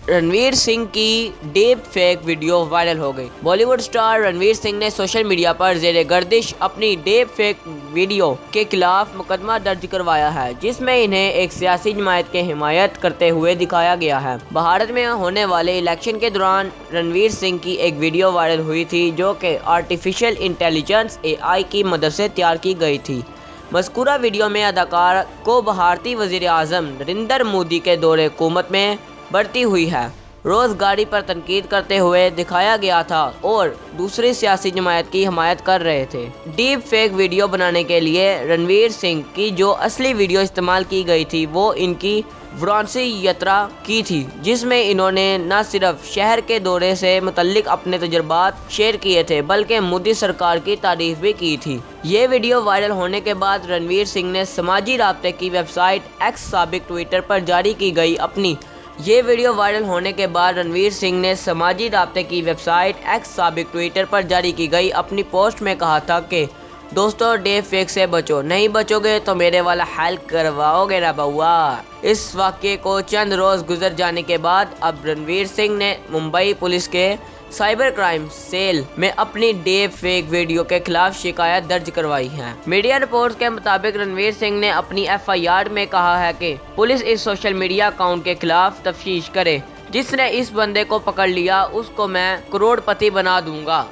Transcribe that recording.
रणवीर सिंह की deep fake video viral हो गई। बॉलीवुड स्टार रणवीर सिंह ने सोशल मीडिया पर जेरे गर्दिश अपनी डीप फेक वीडियो के खिलाफ मुकदमा दर्ज करवाया है, जिसमें इन्हें एक सियासी जमात की हिमायत करते हुए दिखाया गया है। भारत में होने वाले इलेक्शन के दौरान रणवीर सिंह की एक वीडियो वायरल हुई थी, जो कि आर्टिफिशियल इंटेलिजेंस AI की मदद से तैयार की गई थी। मज़कूरा वीडियो में अदाकार को भारतीय वज़ीर आज़म नरेंद्र मोदी के दौरे हुकूमत में बढ़ती हुई है रोजगारी पर तनकीद करते हुए दिखाया गया था और दूसरी सियासी जमात की हिमायत कर रहे थे। डीप फेक वीडियो बनाने के लिए रणवीर सिंह की जो असली वीडियो इस्तेमाल की गई थी वो इनकी वाराणसी यात्रा की थी, जिसमें इन्होंने न सिर्फ शहर के दौरे से मुतल्लिक अपने तजुर्बात शेयर किए थे बल्कि मोदी सरकार की तारीफ भी की थी। ये वीडियो वायरल होने के बाद रणवीर सिंह ने समाजी राब्ते की वेबसाइट एक्स साबिक ट्विटर पर जारी की गई अपनी ये वीडियो वायरल होने के बाद रणवीर सिंह ने समाजी राब्ते की वेबसाइट एक्स साबिक ट्विटर पर जारी की गई अपनी पोस्ट में कहा था कि दोस्तों, डीप फेक से बचो, नहीं बचोगे तो मेरे वाला हाल करवाओगे ना बउआ। इस वाक़ये को चंद रोज़ गुजर जाने के बाद अब रणवीर सिंह ने मुंबई पुलिस के साइबर क्राइम सेल में अपनी डीप फेक वीडियो के खिलाफ शिकायत दर्ज करवाई है। मीडिया रिपोर्ट्स के मुताबिक रणवीर सिंह ने अपनी FIR में कहा है कि पुलिस इस सोशल मीडिया अकाउंट के खिलाफ तफ्तीश करे। जिसने इस बंदे को पकड़ लिया उसको मैं करोड़पति बना दूंगा।